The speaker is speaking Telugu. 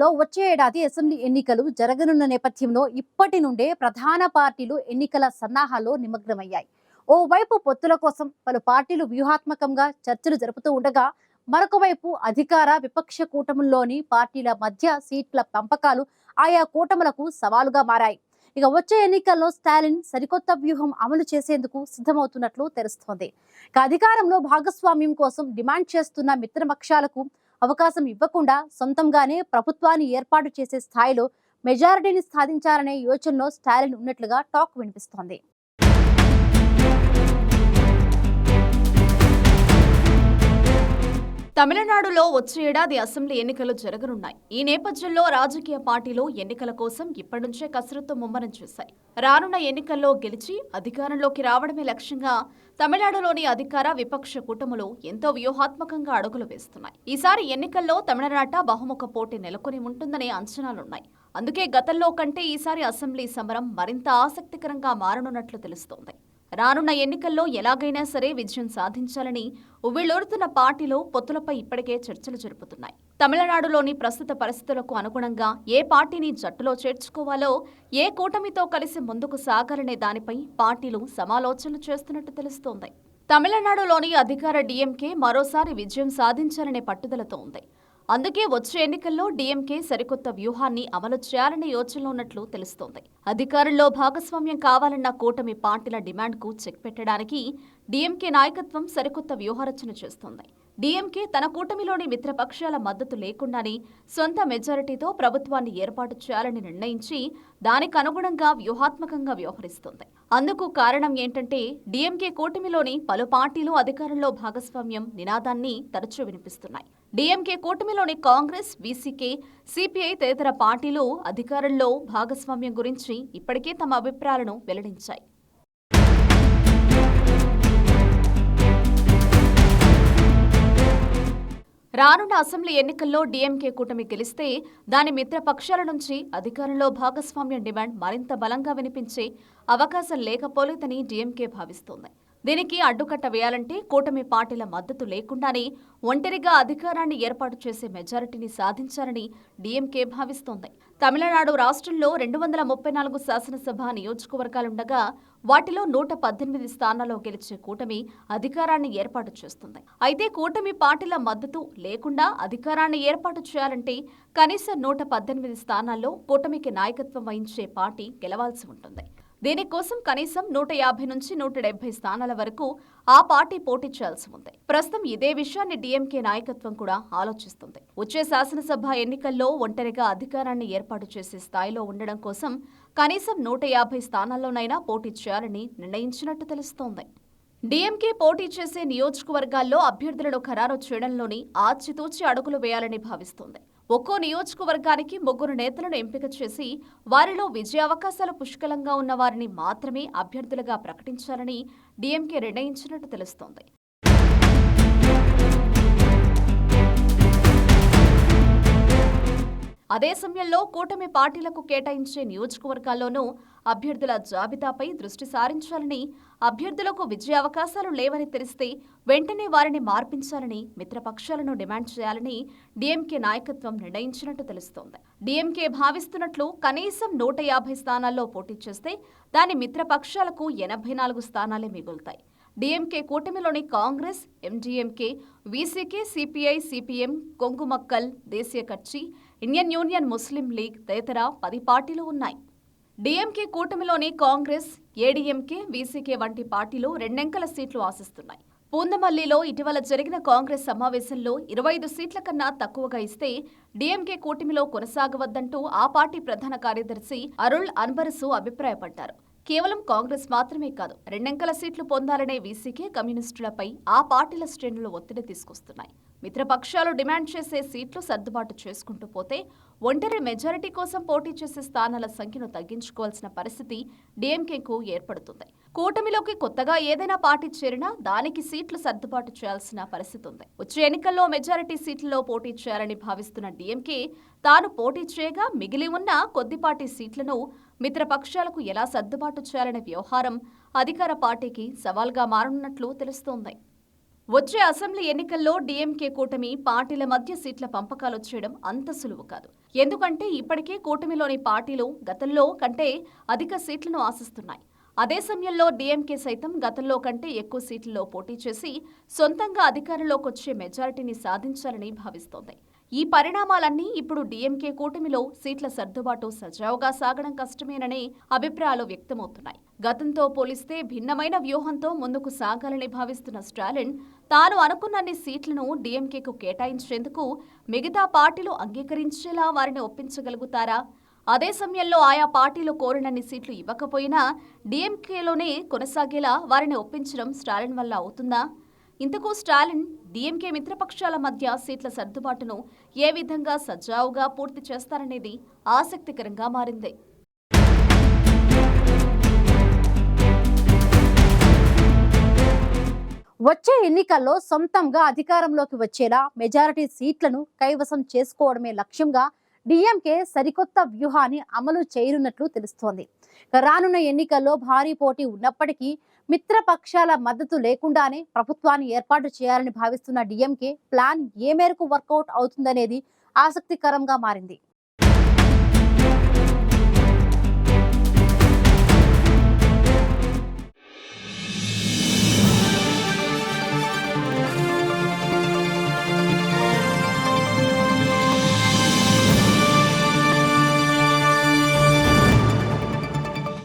తెలంగాణలో వచ్చే ఏడాది అసెంబ్లీ ఎన్నికలు జరగనున్న నేపథ్యంలో ఇప్పటి నుండే ప్రధాన పార్టీలు ఎన్నికల సన్నాహాల్లో నిమగ్నమయ్యాయి. ఓవైపు పొత్తుల కోసం పలు పార్టీలు వ్యూహాత్మకంగా చర్చలు జరుపుతూ ఉండగా, మరొక వైపు అధికార విపక్ష కూటముల్లోని పార్టీల మధ్య సీట్ల పంపకాలు ఆయా కూటములకు సవాలుగా మారాయి. ఇక వచ్చే ఎన్నికల్లో స్టాలిన్ సరికొత్త వ్యూహం అమలు చేసేందుకు సిద్ధమవుతున్నట్లు తెలుస్తోంది. ఇక అధికారంలో భాగస్వామ్యం కోసం డిమాండ్ చేస్తున్న మిత్రపక్షాలకు అవకాశం ఇవ్వకుండా సొంతంగానే ప్రభుత్వాన్ని ఏర్పాటు చేసే స్థాయిలో మెజారిటీని సాధించాలనే యోచనలో స్టాలిన్ ఉన్నట్లుగా టాక్ వినిపిస్తోంది. తమిళనాడులో వచ్చే ఏడాది అసెంబ్లీ ఎన్నికలు జరగనున్నాయి. ఈ నేపథ్యంలో రాజకీయ పార్టీలు ఎన్నికల కోసం ఇప్పటి నుంచే కసరత్తు ముమ్మరం చేశాయి. రానున్న ఎన్నికల్లో గెలిచి అధికారంలోకి రావడమే లక్ష్యంగా తమిళనాడులోని అధికార విపక్ష కూటములు ఎంతో వ్యూహాత్మకంగా అడుగులు వేస్తున్నాయి. ఈసారి ఎన్నికల్లో తమిళనాట బహుముఖ పోటీ నెలకొని ఉంటుందనే అంచనాలున్నాయి. అందుకే గతంలో కంటే ఈసారి అసెంబ్లీ సమరం మరింత ఆసక్తికరంగా మారనున్నట్లు తెలుస్తోంది. రానున్న ఎన్నికల్లో ఎలాగైనా సరే విజయం సాధించాలని ఉవ్విళ్లూరుతున్న పార్టీలు పొత్తులపై ఇప్పటికే చర్చలు జరుపుతున్నాయి. తమిళనాడులోని ప్రస్తుత పరిస్థితులకు అనుగుణంగా ఏ పార్టీని జట్టులో చేర్చుకోవాలో, ఏ కూటమితో కలిసి ముందుకు సాగాలనే దానిపై పార్టీలు సమాలోచనలు చేస్తున్నట్టు తెలుస్తోంది. తమిళనాడులోని అధికార డీఎంకే మరోసారి విజయం సాధించాలనే పట్టుదలతో ఉంది. అందుకే వచ్చే ఎన్నికల్లో డీఎంకే సరికొత్త వ్యూహాన్ని అమలు చేయాలనే యోచనలో ఉన్నట్లు తెలుస్తోంది. అధికారంలో భాగస్వామ్యం కావాలన్న కూటమి పార్టీల డిమాండ్కు చెక్ పెట్టడానికి డీఎంకే నాయకత్వం సరికొత్త వ్యూహరచన చేస్తోంది. డీఎంకే తన కూటమిలోని మిత్రపక్షాల మద్దతు లేకుండానే సొంత మెజారిటీతో ప్రభుత్వాన్ని ఏర్పాటు చేయాలని నిర్ణయించి దానికి అనుగుణంగా వ్యూహాత్మకంగా వ్యవహరిస్తోంది. అందుకు కారణం ఏంటంటే డీఎంకే కూటమిలోని పలు పార్టీలు అధికారంలో భాగస్వామ్యం నినాదాన్ని తరచూ వినిపిస్తున్నాయి. డీఎంకే కూటమిలోని కాంగ్రెస్, వీసీకే, సిపిఐ తదితర పార్టీలు అధికారంలో భాగస్వామ్యం గురించి ఇప్పటికే తమ అభిప్రాయాలను వెల్లడించాయి. రానున్న అసెంబ్లీ ఎన్నికల్లో డీఎంకే కూటమి గెలిస్తే దాని మిత్రపక్షాల నుంచి అధికారంలో భాగస్వామ్యం డిమాండ్ మరింత బలంగా వినిపించే అవకాశం లేకపోలేదని డీఎంకే భావిస్తోంది. దీనికి అడ్డుకట్ట వేయాలంటే కూటమి పార్టీల మద్దతు లేకుండానే ఒంటరిగా అధికారాన్ని ఏర్పాటు చేసే మెజారిటీని సాధించాలని డీఎంకే భావిస్తోంది. తమిళనాడు రాష్ట్రంలో 234 శాసనసభ నియోజకవర్గాలుండగా వాటిలో 118 స్థానాల్లో గెలిచే కూటమి అధికారాన్ని ఏర్పాటు చేస్తుంది. అయితే కూటమి పార్టీల మద్దతు లేకుండా అధికారాన్ని ఏర్పాటు చేయాలంటే కనీసం 118 స్థానాల్లో కూటమికి నాయకత్వం వహించే పార్టీ గెలవాల్సి ఉంటుంది. దీనికోసం కనీసం 150 నుంచి 170 స్థానాల వరకు ఆ పార్టీ పోటీ చేయాల్సి ఉంది. ప్రస్తుతం ఇదే విషయాన్ని డీఎంకే నాయకత్వం కూడా ఆలోచిస్తుంది. వచ్చే శాసనసభ ఎన్నికల్లో ఒంటరిగా అధికారాన్ని ఏర్పాటు చేసే స్థాయిలో ఉండడం కోసం కనీసం 150 స్థానాల్లోనైనా పోటీ చేయాలని నిర్ణయించినట్టు తెలుస్తోంది. డీఎంకే పోటీ చేసే నియోజకవర్గాల్లో అభ్యర్థులను ఖరారు చేయడంలోని ఆచితూచి అడుగులు వేయాలని భావిస్తోంది. ఒక్కో నియోజకవర్గానికి 3 నేతలను ఎంపిక చేసి వారిలో విజయావకాశాలు పుష్కలంగా ఉన్న వారిని మాత్రమే అభ్యర్థులుగా ప్రకటించాలని డీఎంకే నిర్ణయించినట్టు తెలుస్తోంది. అదే సమయంలో కూటమి పార్టీలకు కేటాయించే నియోజకవర్గాల్లోనూ అభ్యర్థుల జాబితాపై దృష్టి సారించాలని, అభ్యర్థులకు విజయావకాశాలు లేవని తెలిస్తే వెంటనే వారిని మార్పించాలని మిత్రపక్షాలను డిమాండ్ చేయాలని డీఎంకే నాయకత్వం నిర్ణయించినట్టు తెలుస్తోంది. డీఎంకే భావిస్తున్నట్లు కనీసం 150 స్థానాల్లో పోటీ చేస్తే దాని మిత్రపక్షాలకు 84 స్థానాలే మిగులుతాయి. డీఎంకే కూటమిలోని Congress, MDMK, VCK, CPI, CPM, Kongu Makkal, దేశీయ కచ్చి, ఇండియన్ యూనియన్ ముస్లిం లీగ్ తదితర 10 పార్టీలు ఉన్నాయి. డీఎంకే కూటమిలోని కాంగ్రెస్, ఏడీఎంకే, వీసీకే వంటి పార్టీలు 2 అంకెల సీట్లు ఆశిస్తున్నాయి. పూందమల్లిలో ఇటీవల జరిగిన కాంగ్రెస్ సమావేశంలో 25 సీట్ల కన్నా తక్కువగా ఇస్తే డీఎంకే కూటమిలో కొనసాగవద్దంటూ ఆ పార్టీ ప్రధాన కార్యదర్శి అరుళ్ అన్బరసు అభిప్రాయపడ్డారు. కేవలం కాంగ్రెస్ మాత్రమే కాదు, 2 అంకెల సీట్లు పొందాలనే వీసీకే, కమ్యూనిస్టులపై ఆ పార్టీల శ్రేణులు ఒత్తిడి తీసుకొస్తున్నాయి. మిత్రపక్షాలు డిమాండ్ చేసే సీట్లు సర్దుబాటు చేసుకుంటూ పోతే ఒంటరి మెజారిటీ కోసం పోటీ చేసే స్థానాల సంఖ్యను తగ్గించుకోవాల్సిన పరిస్థితి డీఎంకేకు ఏర్పడుతుంది. కూటమిలోకి కొత్తగా ఏదైనా పార్టీ చేరినా దానికి సీట్లు సర్దుబాటు చేయాల్సిన పరిస్థితి ఉంది. వచ్చే ఎన్నికల్లో మెజారిటీ సీట్లలో పోటీ చేయాలని భావిస్తున్న డీఎంకే తాను పోటీ చేయగా మిగిలి ఉన్న కొద్దిపాటి సీట్లను మిత్రపక్షాలకు ఎలా సర్దుబాటు చేయాలనే వ్యవహారం అధికార పార్టీకి సవాల్గా మారనున్నట్లు తెలుస్తోంది. వచ్చే అసెంబ్లీ ఎన్నికల్లో డీఎంకే కూటమి పార్టీల మధ్య సీట్ల పంపకాలు చేయడం అంత సులువు కాదు. ఎందుకంటే ఇప్పటికే కూటమిలోని పార్టీలు గతంలో కంటే అధిక సీట్లను ఆశిస్తున్నాయి. అదే సమయంలో డీఎంకే సైతం గతంలో కంటే ఎక్కువ సీట్లలో పోటీ చేసి సొంతంగా అధికారంలోకి వచ్చే మెజారిటీని సాధించాలని భావిస్తోంది. ఈ పరిణామాలన్నీ ఇప్పుడు డీఎంకే కూటమిలో సీట్ల సర్దుబాటు సజావుగా సాగడం కష్టమేననే అభిప్రాయాలు వ్యక్తమవుతున్నాయి. గతంతో పోలిస్తే భిన్నమైన వ్యూహంతో ముందుకు సాగాలని భావిస్తున్న స్టాలిన్ తాను అనుకున్నన్ని సీట్లను డీఎంకేకు కేటాయించేందుకు మిగతా పార్టీలు అంగీకరించేలా వారిని ఒప్పించగలుగుతారా? అదే సమయంలో ఆయా పార్టీలు కోరినన్ని సీట్లు ఇవ్వకపోయినా డీఎంకేలోనే కొనసాగేలా వారిని ఒప్పించడం స్టాలిన్ వల్ల అవుతుందా? ఇంతకు స్టాలిన్ డీఎంకే మిత్రపక్షాల మధ్య సీట్ల సర్దుబాటును ఏ విధంగా సజావుగా పూర్తి చేస్తారనేది ఆసక్తికరంగా మారింది. వచ్చే ఎన్నికల్లో సొంతంగా అధికారంలోకి వచ్చేలా మెజారిటీ సీట్లను కైవసం చేసుకోవడమే లక్ష్యంగా డీఎంకే సరికొత్త వ్యూహాన్ని అమలు చేయనున్నట్లు తెలుస్తోంది. రానున్న ఎన్నికల్లో భారీ పోటీ ఉన్నప్పటికీ మిత్రపక్షాల మద్దతు లేకుండానే ప్రభుత్వాన్ని ఏర్పాటు చేయాలని భావిస్తున్న డీఎంకే ప్లాన్ ఏ మేరకు వర్కౌట్ అవుతుందనేది ఆసక్తికరంగా మారింది.